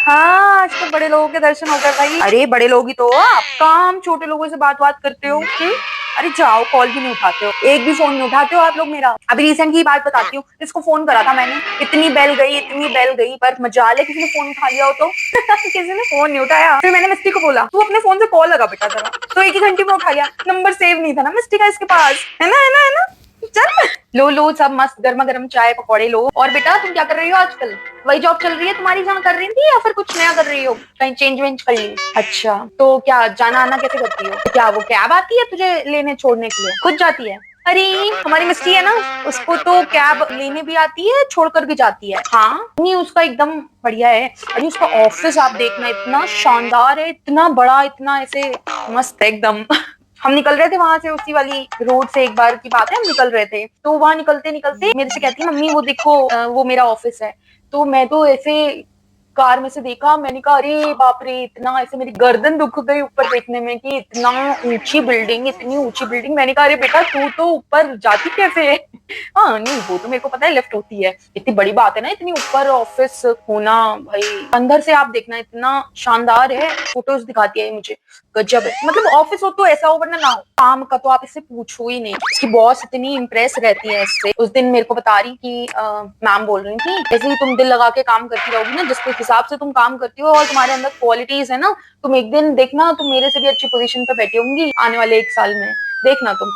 हाँ, आज तो बड़े लोगों के दर्शन हो गए भाई। अरे बड़े लोग ही तो हो आप, काम छोटे लोगों से बात करते हो। अरे जाओ, कॉल भी नहीं उठाते हो, एक भी फोन नहीं उठाते हो आप लोग मेरा। अभी रिसेंट की बात बताती हूँ, इसको फोन करा था मैंने, इतनी बेल गई, पर मजाल है किसी ने फोन उठा लिया हो तो। किसी ने फोन नहीं उठाया। फिर मैंने मिस्टी को बोला, तू अपने फोन से कॉल लगा बेटा जरा, तो एक ही घंटे में उठा लिया। नंबर सेव नहीं था ना मिस्टी का इसके पास, है ना। चल लो लो, सब मस्त गर्मा गर्म चाय पकौड़े लो। और बेटा तुम क्या कर रही हो आजकल? वही जॉब चल रही है तुम्हारी जहाँ कर रही थी, या फिर कुछ नया कर रही हो? कहीं चेंज वेंज कर ली? अच्छा, तो क्या जाना आना कैसे करती हो? क्या वो कैब आती है तुझे लेने छोड़ने के लिए? खुद जाती है? अरे हमारी मिस्टी है ना, उसको तो कैब लेने भी आती है, छोड़कर भी जाती है। हाँ नहीं, उसका एकदम बढ़िया है। अरे उसका ऑफिस आप देखना, इतना शानदार है, इतना बड़ा, इतना ऐसे मस्त है एकदम। हम निकल रहे थे वहां से, उसी वाली रोड से, एक बार की बात है, हम निकल रहे थे तो वहां निकलते निकलते मेरे से कहती है, मम्मी वो देखो वो मेरा ऑफिस है। तो मैं तो ऐसे कार में से देखा, मैंने कहा अरे बाप रे, इतना, ऐसे मेरी गर्दन दुख गई ऊपर देखने में कि इतना ऊंची बिल्डिंग, इतनी ऊंची बिल्डिंग। मैंने कहा अरे बेटा तू तो ऊपर जाती कैसे है? हाँ नहीं, वो तो मेरे को पता है लिफ्ट होती है, इतनी बड़ी बात है ना, इतनी ऊपर ऑफिस होना। भाई अंदर से आप देखना, इतना शानदार है, फोटोज दिखाती है मुझे, गजब है। मतलब ऑफिस हो तो ऐसा हो, वरना ना हो। काम का तो आप इससे पूछो ही नहीं, उसकी बॉस इतनी इम्प्रेस रहती है इससे। उस दिन मेरे को बता रही कि मैम बोल रही थी, जैसे ही तुम दिल लगा के काम करती रहोगी ना, जिस हिसाब से तुम काम करती हो और तुम्हारे अंदर क्वालिटीज है ना, तुम एक दिन देखना तुम मेरे से भी अच्छी पोजीशन पे बैठी होंगी आने वाले 1 साल में, देखना तुम।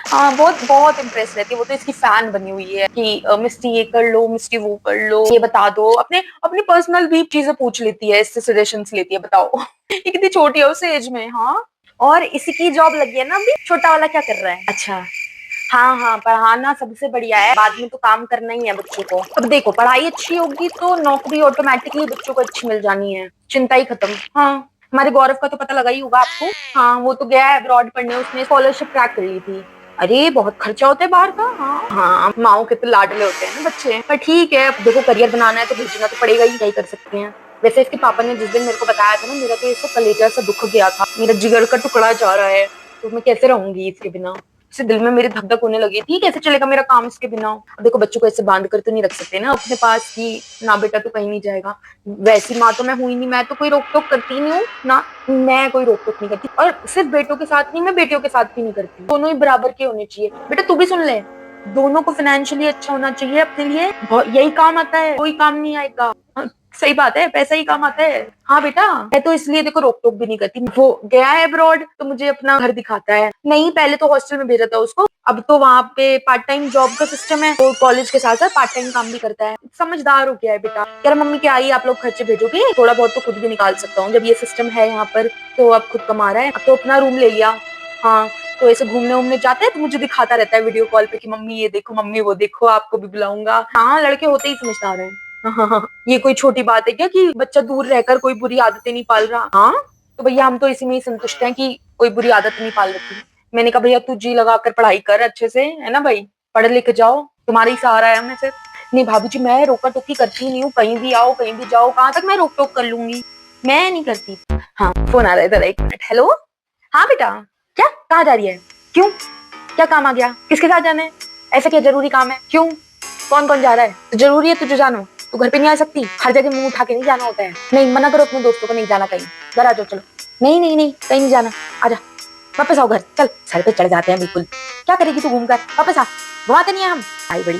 हाँ बहुत बहुत इम्प्रेस रहती है वो तो, इसकी फैन बनी हुई है कि मिस्टी ये कर लो, मिस्टी वो कर लो, ये बता दो, अपने अपनी पर्सनल भी चीजें पूछ लेती है, इससे सजेशंस लेती है। बताओ ये कितनी छोटी है उस एज में। हाँ, और इसी की जॉब लगी है ना अभी। छोटा वाला क्या कर रहा है? अच्छा, हाँ हाँ, पढ़ाना सबसे बढ़िया है, बाद में तो काम करना ही है बच्चों को। अब देखो पढ़ाई अच्छी होगी तो नौकरी ऑटोमेटिकली बच्चों को अच्छी मिल जानी है, चिंता ही खत्म। हाँ, हमारे गौरव का तो पता लगा ही होगा आपको। हाँ वो तो गया है अब्रॉड पढ़ने, उसने स्कॉलरशिप क्रैक कर ली थी। अरे बहुत खर्चा होता है बाहर का। हाँ हाँ, माओ के तो लाडले होते हैं ना बच्चे, पर ठीक है, अब देखो करियर बनाना है तो भेजना तो पड़ेगा ही, क्या ही कर सकते हैं। वैसे इसके पापा ने जिस दिन मेरे को बताया था ना, मेरा तो इससे कलेजा सा दुख गया था, मेरा जिगर का टुकड़ा जा रहा है, तो मैं कैसे रहूंगी इसके बिना। से दिल में मेरे धक धक होने लगी थी, कैसे चलेगा मेरा काम इसके बिना। देखो बच्चों को ऐसे बांध कर तो नहीं रख सकते ना अपने पास की, ना बेटा तो कहीं नहीं जाएगा। वैसी माँ तो मैं हुई नहीं, मैं तो कोई रोक टोक करती नहीं हूँ ना, मैं कोई रोक टोक नहीं करती। और सिर्फ बेटों के साथ नहीं, मैं बेटियों के साथ भी नहीं करती, दोनों ही बराबर के होने चाहिए। बेटा तू भी सुन ले, दोनों को फाइनेंशियली अच्छा होना चाहिए अपने लिए, यही काम आता है, कोई काम नहीं आएगा। हाँ, सही बात है, पैसा ही काम आता है। हाँ बेटा, मैं तो इसलिए देखो रोक टोक भी नहीं करती। वो गया है अब्रॉड तो मुझे अपना घर दिखाता है, नहीं पहले तो हॉस्टल में भेजा था उसको, अब तो वहां पे पार्ट टाइम जॉब का सिस्टम है, तो कॉलेज के साथ साथ पार्ट टाइम काम भी करता है। समझदार हो गया है बेटा, कह रहा मम्मी क्या ही आप लोग खर्चे भेजोगे, थोड़ा बहुत तो खुद भी निकाल सकता हूँ जब ये सिस्टम है यहाँ पर। तो अब खुद कमा रहा है, अब तो अपना रूम ले लिया। हाँ, तो ऐसे घूमने उमने जाते हैं तो मुझे दिखाता रहता है वीडियो कॉल पे कि मम्मी ये देखो, मम्मी वो देखो, आपको भी बुलाऊंगा। हाँ लड़के होते ही समझदार है। हाँ, ये कोई छोटी बात है क्या कि बच्चा दूर रहकर कोई बुरी आदतें नहीं पाल रहा? हाँ, तो भैया हम तो इसी में ही संतुष्ट हैं कि कोई बुरी आदत नहीं पाल रखी। मैंने कहा भैया तू जी लगाकर पढ़ाई कर अच्छे से, है ना भाई, पढ़ लिख जाओ, तुम्हारा ही सहारा है हमें सिर्फ। नहीं भाभी जी, मैं रोका टोकी करती नहीं हूँ, कहीं भी आओ कहीं भी जाओ, कहाँ तक मैं रोक टोक कर लूंगी, मैं नहीं करती। हाँ फोन आ रहा है, जरा 1 मिनट। हेलो, हाँ बेटा, क्या कहाँ जा रही है? क्यों, क्या काम आ गया? किसके साथ जाना है? ऐसा क्या जरूरी काम है? क्यों, कौन कौन जा रहा है? तो जरूरी है तुझे जाना? तू घर पे नहीं आ सकती? हर जगह मुंह उठा के नहीं जाना होता है। नहीं मना करो अपने दोस्तों को, नहीं जाना कहीं, घर आ जाओ चलो। नहीं नहीं नहीं, कहीं नहीं जाना, आजा वापस आओ घर, चल सर पे चढ़ जाते हैं बिल्कुल। क्या करेगी तू घूमकर? वापस आ, घुमाते नहीं है हम। आई बड़ी